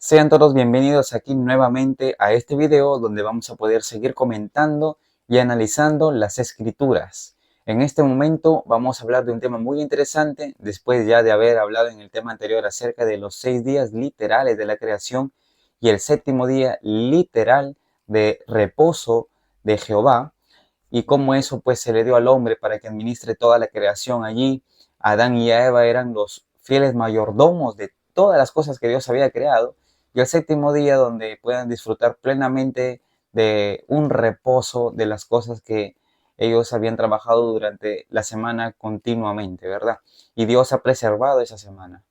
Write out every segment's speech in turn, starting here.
Sean todos bienvenidos aquí nuevamente a este video donde vamos a poder seguir comentando y analizando las escrituras. En este momento vamos a hablar de un tema muy interesante después ya de haber hablado en el tema anterior acerca de los 6 días literales de la creación y el séptimo día literal de reposo de Jehová y cómo eso pues se le dio al hombre para que administre toda la creación allí. Adán y Eva eran los fieles mayordomos de todas las cosas que Dios había creado y el séptimo día donde puedan disfrutar plenamente de un reposo de las cosas que ellos habían trabajado durante la semana continuamente, ¿verdad? Y Dios ha preservado esa semana.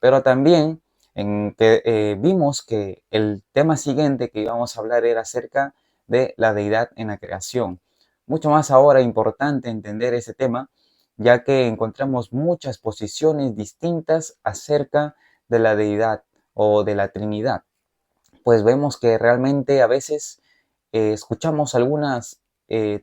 Pero también vimos que el tema siguiente que íbamos a hablar era acerca de la deidad en la creación. Mucho más ahora importante entender ese tema, ya que encontramos muchas posiciones distintas acerca de la deidad o de la Trinidad. Pues vemos que realmente a veces escuchamos algunas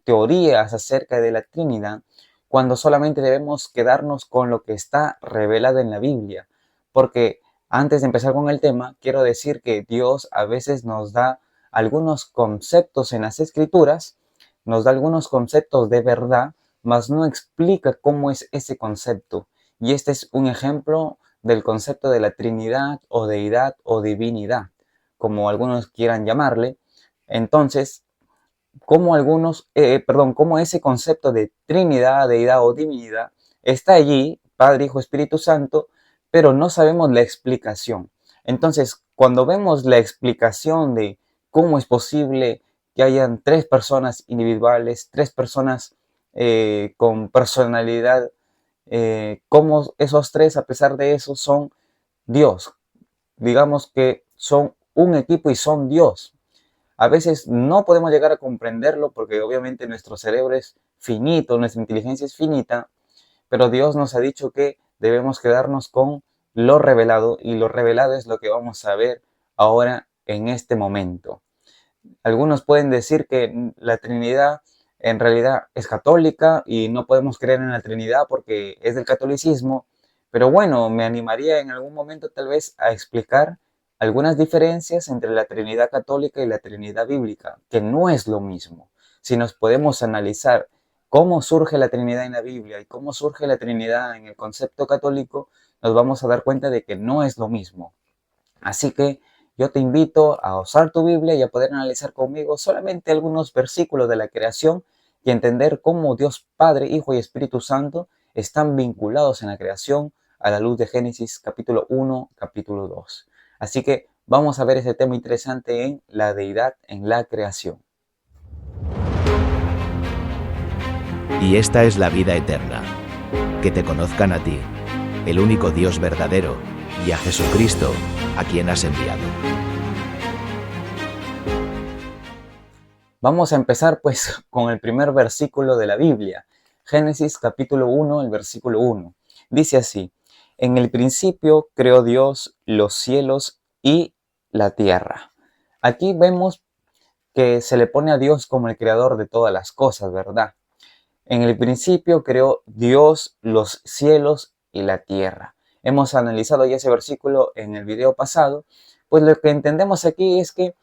teorías acerca de la Trinidad cuando solamente debemos quedarnos con lo que está revelado en la Biblia. Porque antes de empezar con el tema, quiero decir que Dios a veces nos da algunos conceptos en las Escrituras, nos da algunos conceptos de verdad, mas no explica cómo es ese concepto. Y este es un ejemplo del concepto de la Trinidad o deidad o divinidad, como algunos quieran llamarle. Entonces, cómo ese concepto de Trinidad, deidad o divinidad está allí, Padre, Hijo, Espíritu Santo, pero no sabemos la explicación. Entonces, cuando vemos la explicación de cómo es posible que hayan tres personas individuales, tres personas con personalidad, cómo esos tres, a pesar de eso, son Dios. Digamos que son un equipo y son Dios. A veces no podemos llegar a comprenderlo porque obviamente nuestro cerebro es finito, nuestra inteligencia es finita, pero Dios nos ha dicho que debemos quedarnos con lo revelado y lo revelado es lo que vamos a ver ahora en este momento. Algunos pueden decir que la Trinidad en realidad es católica y no podemos creer en la Trinidad porque es del catolicismo, pero bueno, me animaría en algún momento tal vez a explicar algunas diferencias entre la Trinidad católica y la Trinidad bíblica, que no es lo mismo. Si nos podemos analizar cómo surge la Trinidad en la Biblia y cómo surge la Trinidad en el concepto católico, nos vamos a dar cuenta de que no es lo mismo. Así que yo te invito a usar tu Biblia y a poder analizar conmigo solamente algunos versículos de la creación y entender cómo Dios Padre, Hijo y Espíritu Santo están vinculados en la creación a la luz de Génesis capítulo 1, capítulo 2. Así que vamos a ver ese tema interesante en la deidad en la creación. Y esta es la vida eterna, que te conozcan a ti, el único Dios verdadero, y a Jesucristo, a quien has enviado. Vamos a empezar pues con el primer versículo de la Biblia, Génesis capítulo 1, el versículo 1. Dice así: en el principio creó Dios los cielos y la tierra. Aquí vemos que se le pone a Dios como el creador de todas las cosas, ¿verdad? En el principio creó Dios los cielos y la tierra. Hemos analizado ya ese versículo en el video pasado, pues lo que entendemos aquí es que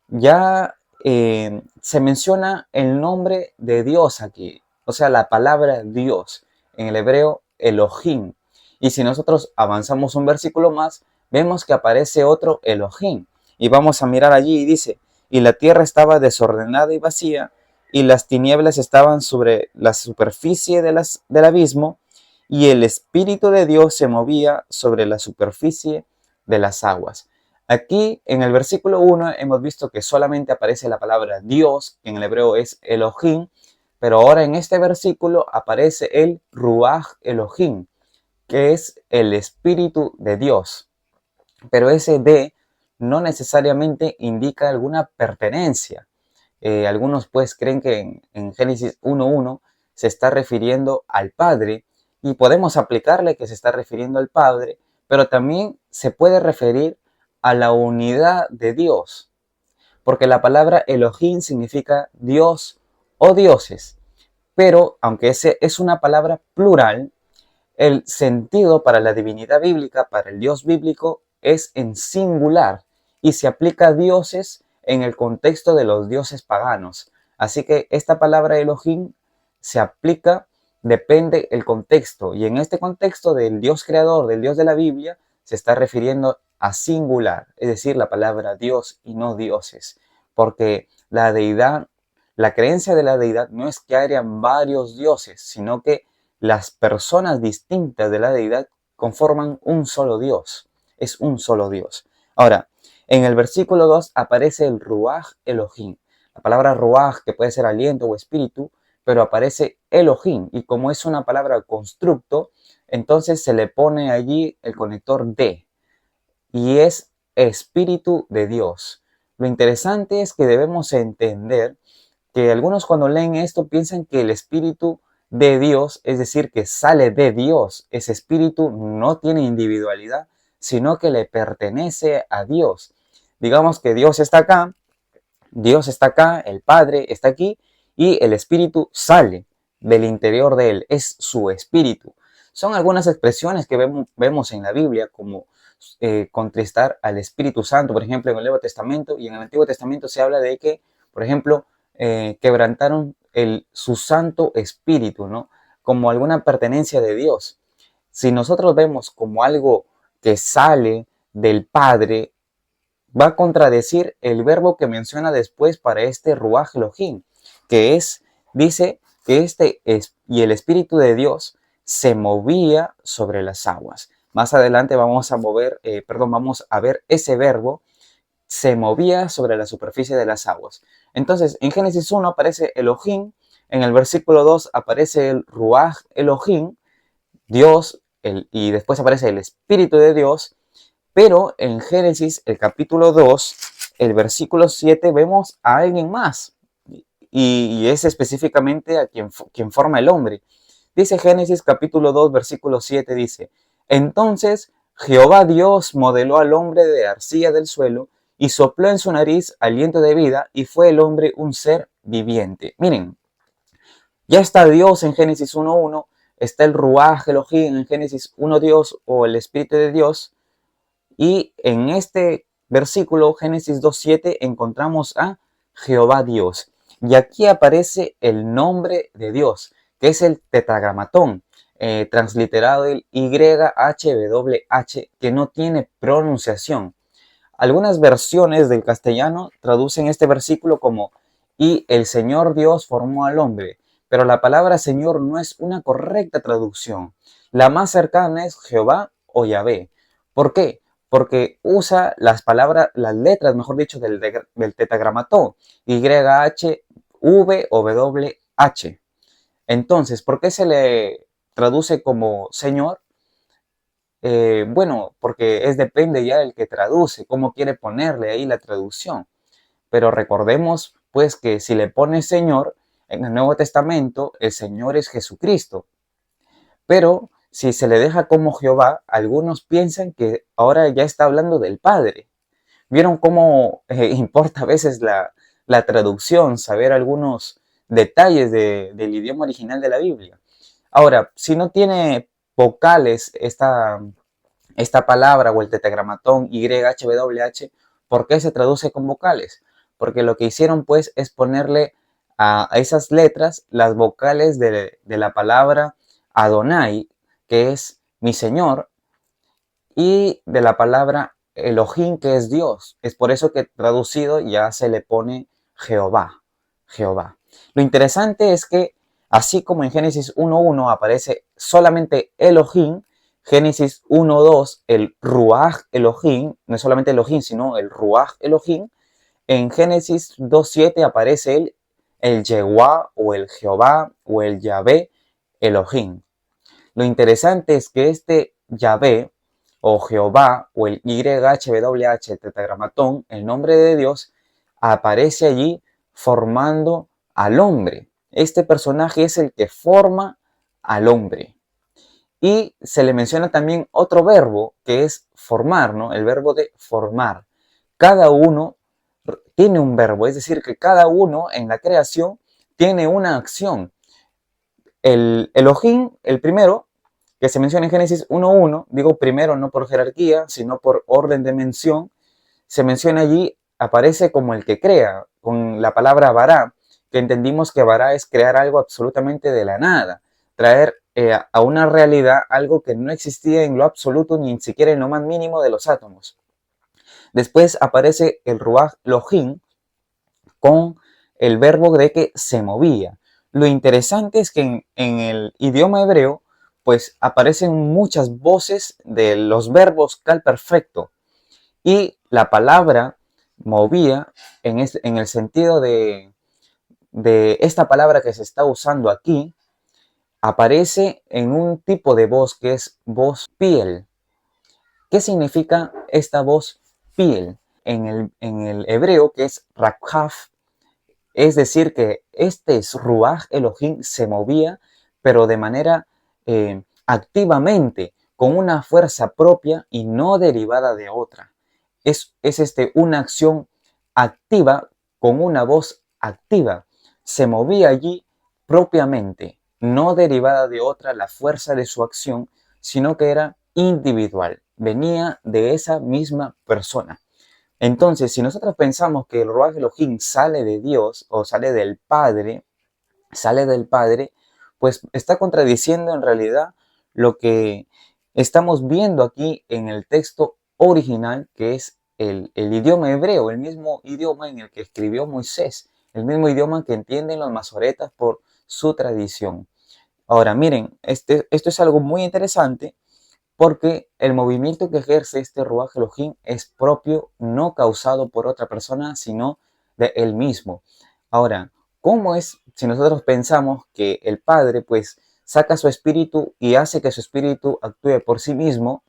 ya se menciona el nombre de Dios aquí, o sea, la palabra Dios, en el hebreo Elohim. Y si nosotros avanzamos un versículo más, vemos que aparece otro Elohim. Y vamos a mirar allí y dice: y la tierra estaba desordenada y vacía, y las tinieblas estaban sobre la superficie del abismo, y el Espíritu de Dios se movía sobre la superficie de las aguas. Aquí en el versículo 1 hemos visto que solamente aparece la palabra Dios, que en el hebreo es Elohim, pero ahora en este versículo aparece el Ruach Elohim, que es el Espíritu de Dios. Pero ese de no necesariamente indica alguna pertenencia. Algunos pues creen que en Génesis 1.1 se está refiriendo al Padre y podemos aplicarle que se está refiriendo al Padre, pero también se puede referir a la unidad de Dios, porque la palabra Elohim significa Dios o dioses, pero aunque ese es una palabra plural, el sentido para la divinidad bíblica, para el Dios bíblico, es en singular. y se aplica a dioses en el contexto de los dioses paganos. Así que esta palabra Elohim se aplica, depende el contexto, y en este contexto del Dios creador, del Dios de la Biblia, se está refiriendo a singular, es decir, la palabra Dios y no dioses, porque la deidad, la creencia de la deidad no es que hayan varios dioses, sino que las personas distintas de la deidad conforman un solo Dios, es un solo Dios. Ahora, en el versículo 2 aparece el Ruach Elohim. La palabra Ruach, que puede ser aliento o espíritu, pero aparece Elohim, y como es una palabra constructo, entonces se le pone allí el conector de, y es Espíritu de Dios. Lo interesante es que debemos entender que algunos cuando leen esto piensan que el Espíritu de Dios, es decir, que sale de Dios, ese Espíritu no tiene individualidad, sino que le pertenece a Dios. Digamos que Dios está acá, el Padre está aquí, y el Espíritu sale del interior de él, es su Espíritu. Son algunas expresiones que vemos en la Biblia, como contristar al Espíritu Santo, por ejemplo, en el Nuevo Testamento, y en el Antiguo Testamento se habla de que, por ejemplo, quebrantaron su Santo Espíritu, ¿no? Como alguna pertenencia de Dios. Si nosotros vemos como algo que sale del Padre, va a contradecir el verbo que menciona después para este Ruach Elohim, que dice que y el Espíritu de Dios se movía sobre las aguas. Más adelante vamos a ver ese verbo, se movía sobre la superficie de las aguas. Entonces, en Génesis 1 aparece Elohim, en el versículo 2 aparece el Ruach Elohim, Dios, y después aparece el Espíritu de Dios, pero en Génesis, el capítulo 2, el versículo 7, vemos a alguien más, y es específicamente a quien forma el hombre. Dice Génesis capítulo 2, versículo 7, dice: entonces Jehová Dios modeló al hombre de arcilla del suelo y sopló en su nariz aliento de vida, y fue el hombre un ser viviente. Miren, ya está Dios en Génesis 1.1, está el Ruach Elohim en Génesis 1 Dios, o el Espíritu de Dios, y en este versículo, Génesis 2.7, encontramos a Jehová Dios. Y aquí aparece el nombre de Dios, que es el tetragramatón, transliterado el YHWH, que no tiene pronunciación. Algunas versiones del castellano traducen este versículo como y el Señor Dios formó al hombre, pero la palabra Señor no es una correcta traducción. La más cercana es Jehová o Yahvé. ¿Por qué? Porque usa las letras, mejor dicho, del tetragramatón, YH, V o WH. Entonces, ¿por qué se le traduce como Señor? Bueno, porque depende ya del que traduce, cómo quiere ponerle ahí la traducción. Pero recordemos, pues, que si le pone Señor, en el Nuevo Testamento, el Señor es Jesucristo. Pero si se le deja como Jehová, algunos piensan que ahora ya está hablando del Padre. ¿Vieron cómo importa a veces la traducción, saber algunos detalles del idioma original de la Biblia? Ahora, si no tiene vocales esta palabra o el tetragramatón YHWH, ¿por qué se traduce con vocales? Porque lo que hicieron pues es ponerle a esas letras las vocales de la palabra Adonai, que es mi Señor, y de la palabra Elohim, que es Dios. Es por eso que traducido ya se le pone Jehová, Jehová. Lo interesante es que así como en Génesis 1.1 aparece solamente Elohim, Génesis 1.2, el Ruach Elohim, no es solamente Elohim, sino el Ruach Elohim. En Génesis 2.7 aparece el Yehová o el Jehová o el Yahvé Elohim. Lo interesante es que este Yahvé o Jehová o el YHWH tetragramatón, el nombre de Dios, aparece allí formando al hombre. Este personaje es el que forma al hombre. Y se le menciona también otro verbo que es formar, ¿no? El verbo de formar. Cada uno tiene un verbo, es decir, que cada uno en la creación tiene una acción. El Elohim, el primero, que se menciona en Génesis 1.1, digo primero no por jerarquía, sino por orden de mención, se menciona allí, aparece como el que crea, con la palabra bará, que entendimos que bará es crear algo absolutamente de la nada, traer a una realidad algo que no existía en lo absoluto ni siquiera en lo más mínimo de los átomos. Después aparece el Ruach Elohim con el verbo de que se movía. Lo interesante es que en el idioma hebreo pues aparecen muchas voces de los verbos cal perfecto y la palabra movía en el sentido de esta palabra que se está usando aquí aparece en un tipo de voz que es voz piel. ¿Qué significa esta voz piel? En el hebreo, que es rakhaf, es decir, que este Ruach Elohim se movía, pero de manera activamente, con una fuerza propia y no derivada de otra. Es una acción activa con una voz activa. Se movía allí propiamente, no derivada de otra la fuerza de su acción, sino que era individual, venía de esa misma persona. Entonces, si nosotros pensamos que el Ruach Elohim sale de Dios o sale del Padre, pues está contradiciendo en realidad lo que estamos viendo aquí en el texto original, que es el idioma hebreo, el mismo idioma en el que escribió Moisés, el mismo idioma que entienden los masoretas por su tradición. Ahora, miren, esto es algo muy interesante porque el movimiento que ejerce este Ruach Elohim es propio, no causado por otra persona, sino de él mismo. Ahora, ¿cómo es si nosotros pensamos que el Padre pues saca su espíritu y hace que su espíritu actúe por sí mismo?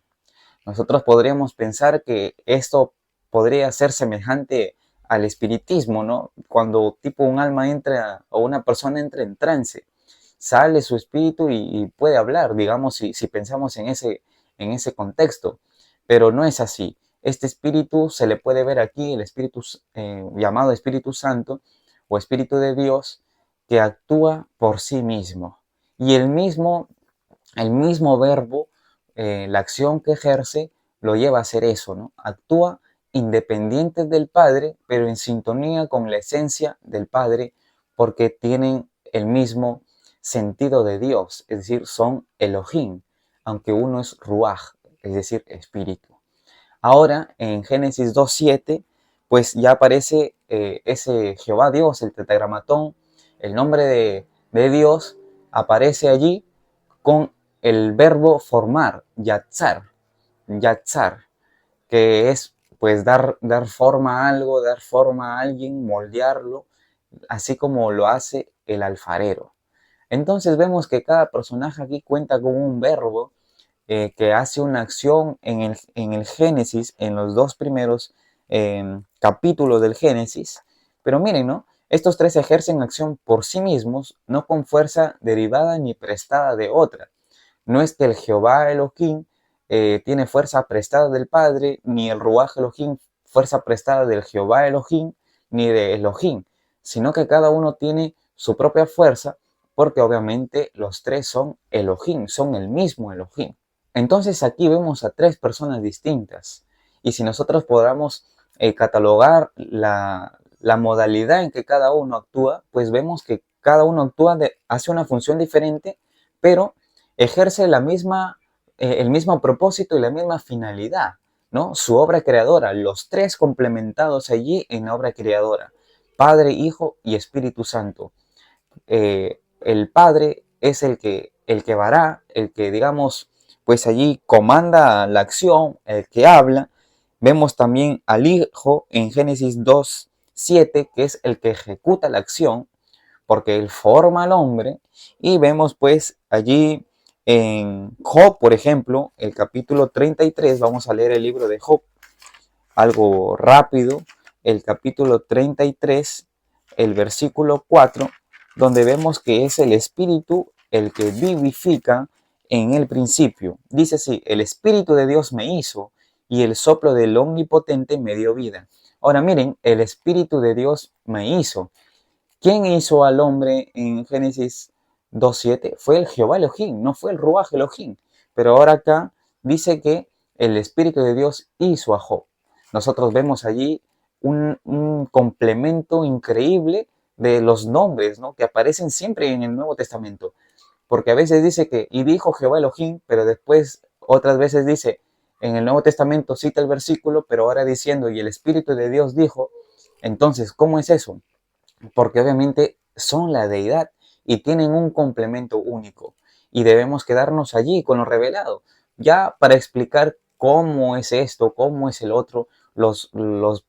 Nosotros podríamos pensar que esto podría ser semejante al espiritismo, ¿no? Cuando tipo un alma entra o una persona entra en trance, sale su espíritu y puede hablar, digamos, si pensamos en ese contexto. Pero no es así. Este espíritu se le puede ver aquí, el espíritu llamado Espíritu Santo o Espíritu de Dios, que actúa por sí mismo. Y el mismo verbo, la acción que ejerce, lo lleva a hacer eso, ¿no? Actúa independiente del Padre, pero en sintonía con la esencia del Padre, porque tienen el mismo sentido de Dios, es decir, son Elohim, aunque uno es Ruach, es decir, espíritu. Ahora, en Génesis 2:7, pues ya aparece ese Jehová Dios, el tetragramatón, el nombre de Dios aparece allí con el verbo formar, yatzar, que es pues dar forma a algo, dar forma a alguien, moldearlo, así como lo hace el alfarero. Entonces vemos que cada personaje aquí cuenta con un verbo que hace una acción en el Génesis, en los dos primeros capítulos del Génesis. Pero miren, ¿no? Estos tres ejercen acción por sí mismos, no con fuerza derivada ni prestada de otra. No es que el Jehová Elohim tiene fuerza prestada del Padre, ni el Ruach Elohim fuerza prestada del Jehová Elohim, ni de Elohim, sino que cada uno tiene su propia fuerza, porque obviamente los tres son Elohim, son el mismo Elohim. Entonces aquí vemos a tres personas distintas. Y si nosotros podamos catalogar la modalidad en que cada uno actúa, pues vemos que cada uno hace una función diferente, pero ejerce el mismo propósito y la misma finalidad, ¿no? Su obra creadora, los tres complementados allí en la obra creadora, Padre, Hijo y Espíritu Santo. El Padre es el que vará, el que digamos, pues allí comanda la acción, el que habla. Vemos también al Hijo en Génesis 2:7, que es el que ejecuta la acción, porque él forma al hombre. Y vemos pues allí en Job, por ejemplo, el capítulo 33, vamos a leer el libro de Job, algo rápido, el capítulo 33, el versículo 4, donde vemos que es el Espíritu el que vivifica en el principio. Dice así: el Espíritu de Dios me hizo y el soplo del Omnipotente me dio vida. Ahora miren, el Espíritu de Dios me hizo. ¿Quién hizo al hombre en Génesis 2:7? Fue el Jehová Elohim, no fue el Ruach Elohim. Pero ahora acá dice que el Espíritu de Dios hizo a Job. nosotros vemos allí un complemento increíble de los nombres, ¿no?, que aparecen siempre en el Nuevo Testamento. Porque a veces dice que, y dijo Jehová Elohim, pero después otras veces dice, en el Nuevo Testamento cita el versículo, pero ahora diciendo, y el Espíritu de Dios dijo. Entonces, ¿cómo es eso? Porque obviamente son la deidad y tienen un complemento único. Y debemos quedarnos allí con lo revelado. Ya para explicar cómo es esto, cómo es el otro, los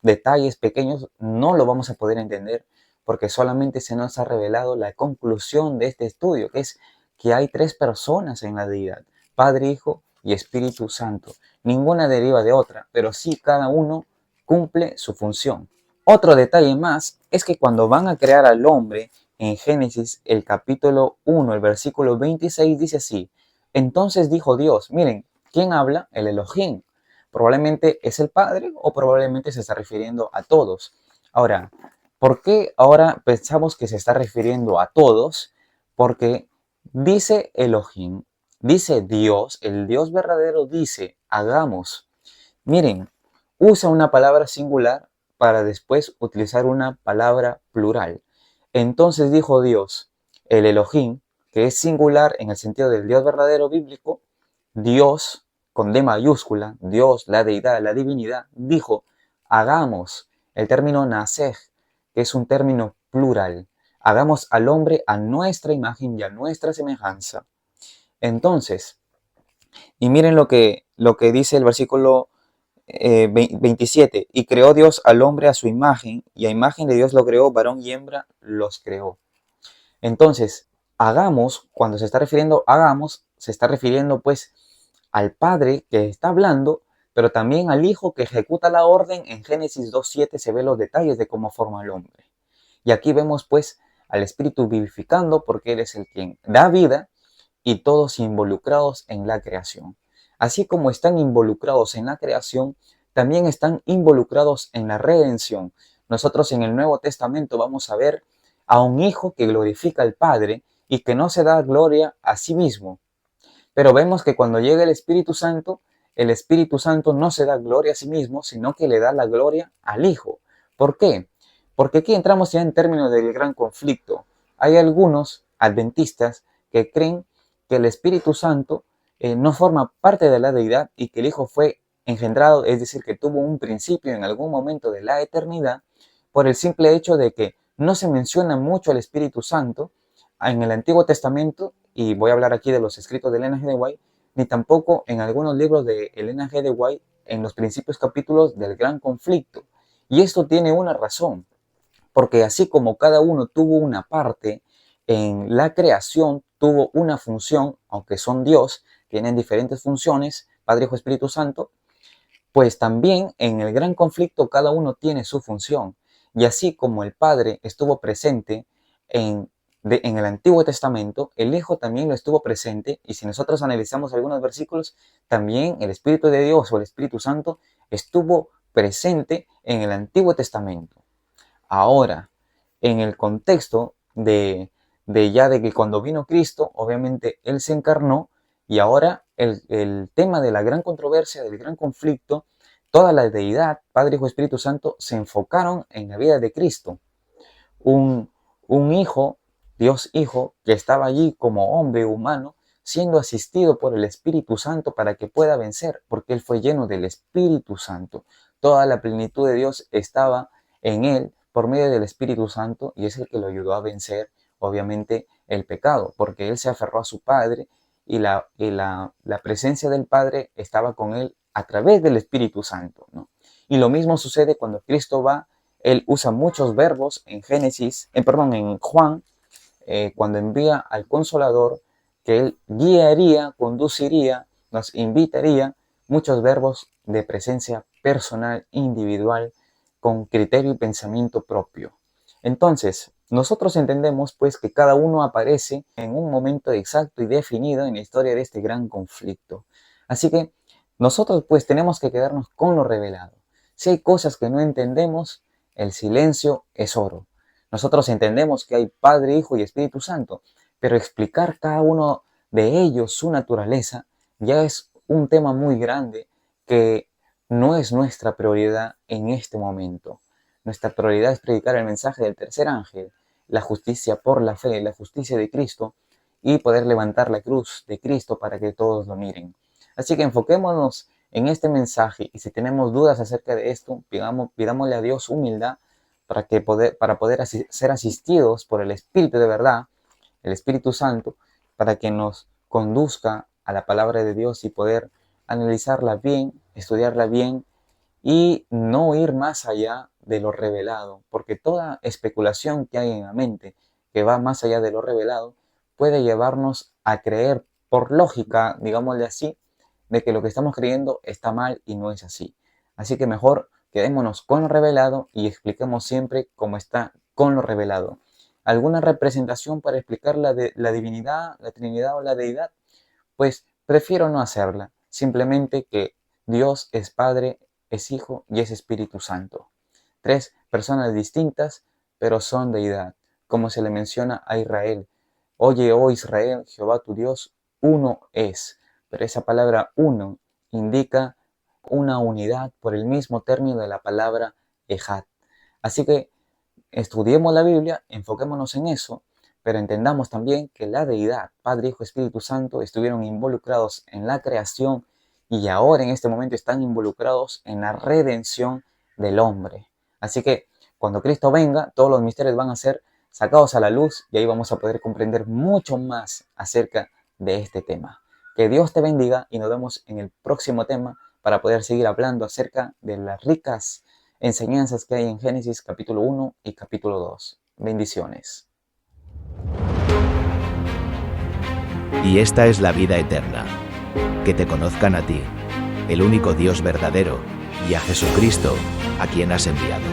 detalles pequeños, no lo vamos a poder entender porque solamente se nos ha revelado la conclusión de este estudio, que es que hay tres personas en la deidad: Padre, Hijo y Espíritu Santo. Ninguna deriva de otra, pero sí cada uno cumple su función. Otro detalle más es que cuando van a crear al hombre, en Génesis, el capítulo 1, el versículo 26, dice así: entonces dijo Dios. Miren, ¿quién habla? El Elohim. Probablemente es el Padre o probablemente se está refiriendo a todos. Ahora, ¿por qué ahora pensamos que se está refiriendo a todos? Porque dice Elohim, dice Dios, el Dios verdadero dice, hagamos. Miren, usa una palabra singular para después utilizar una palabra plural. Entonces dijo Dios, el Elohim, que es singular en el sentido del Dios verdadero bíblico, Dios con D mayúscula, Dios, la deidad, la divinidad, dijo, hagamos. El término nacer, que es un término plural, hagamos al hombre a nuestra imagen y a nuestra semejanza. Entonces, y miren lo que dice el versículo 27, y creó Dios al hombre a su imagen, y a imagen de Dios lo creó, varón y hembra los creó. Entonces, hagamos, cuando se está refiriendo hagamos, se está refiriendo pues al Padre que está hablando, pero también al Hijo que ejecuta la orden. En Génesis 2:7 se ven los detalles de cómo forma el hombre. Y aquí vemos pues al Espíritu vivificando, porque Él es el quien da vida, y todos involucrados en la creación. Así como están involucrados en la creación, también están involucrados en la redención. Nosotros en el Nuevo Testamento vamos a ver a un hijo que glorifica al Padre y que no se da gloria a sí mismo. Pero vemos que cuando llega el Espíritu Santo no se da gloria a sí mismo, sino que le da la gloria al Hijo. ¿Por qué? Porque aquí entramos ya en términos del gran conflicto. Hay algunos adventistas que creen que el Espíritu Santo no forma parte de la deidad y que el Hijo fue engendrado, es decir, que tuvo un principio en algún momento de la eternidad, por el simple hecho de que no se menciona mucho al Espíritu Santo en el Antiguo Testamento, y voy a hablar aquí de los escritos de Elena G. de White, ni tampoco en algunos libros de Elena G. de White en los principios capítulos del gran conflicto. Y esto tiene una razón, porque así como cada uno tuvo una parte en la creación, tuvo una función, aunque son Dios, tienen diferentes funciones, Padre, Hijo, Espíritu Santo, pues también en el gran conflicto cada uno tiene su función. Y así como el Padre estuvo presente en el Antiguo Testamento, el Hijo también lo estuvo presente, y si nosotros analizamos algunos versículos, también el Espíritu de Dios o el Espíritu Santo estuvo presente en el Antiguo Testamento. Ahora, en el contexto de que cuando vino Cristo, obviamente Él se encarnó, y ahora el tema de la gran controversia, del gran conflicto, toda la deidad, Padre, Hijo, Espíritu Santo, se enfocaron en la vida de Cristo. Un, un hijo, Dios Hijo, que estaba allí como hombre humano, siendo asistido por el Espíritu Santo para que pueda vencer, porque Él fue lleno del Espíritu Santo. Toda la plenitud de Dios estaba en Él por medio del Espíritu Santo, y es el que lo ayudó a vencer, obviamente, el pecado, porque Él se aferró a su Padre, y la presencia del Padre estaba con Él a través del Espíritu Santo, ¿no? Y lo mismo sucede cuando Cristo va. Él usa muchos verbos en en Juan, cuando envía al Consolador, que Él guiaría, conduciría, nos invitaría, muchos verbos de presencia personal, individual, con criterio y pensamiento propio. Entonces, nosotros entendemos pues que cada uno aparece en un momento exacto y definido en la historia de este gran conflicto. Así que nosotros pues tenemos que quedarnos con lo revelado. Si hay cosas que no entendemos, el silencio es oro. Nosotros entendemos que hay Padre, Hijo y Espíritu Santo, pero explicar cada uno de ellos su naturaleza ya es un tema muy grande que no es nuestra prioridad en este momento. Nuestra prioridad es predicar el mensaje del tercer ángel, la justicia por la fe, la justicia de Cristo, y poder levantar la cruz de Cristo para que todos lo miren. Así que enfoquémonos en este mensaje, y si tenemos dudas acerca de esto, pidámosle a Dios humildad para poder ser asistidos por el Espíritu de verdad, el Espíritu Santo, para que nos conduzca a la palabra de Dios y poder analizarla bien, estudiarla bien y no ir más allá de lo revelado, porque toda especulación que hay en la mente que va más allá de lo revelado puede llevarnos a creer por lógica, digámosle así, de que lo que estamos creyendo está mal y no es así. Así que mejor quedémonos con lo revelado y expliquemos siempre cómo está con lo revelado. ¿Alguna representación para explicar la divinidad, la Trinidad o la deidad? Pues prefiero no hacerla, simplemente que Dios es Padre, es Hijo y es Espíritu Santo. Tres personas distintas, pero son deidad, como se le menciona a Israel. Oye, oh Israel, Jehová tu Dios, uno es. Pero esa palabra uno indica una unidad por el mismo término de la palabra Ejad. Así que estudiemos la Biblia, enfoquémonos en eso, pero entendamos también que la deidad, Padre, Hijo, Espíritu Santo, estuvieron involucrados en la creación y ahora en este momento están involucrados en la redención del hombre. Así que cuando Cristo venga, todos los misterios van a ser sacados a la luz y ahí vamos a poder comprender mucho más acerca de este tema. Que Dios te bendiga y nos vemos en el próximo tema para poder seguir hablando acerca de las ricas enseñanzas que hay en Génesis capítulo 1 y capítulo 2. Bendiciones. Y esta es la vida eterna, que te conozcan a ti, el único Dios verdadero, y a Jesucristo, a quien has enviado.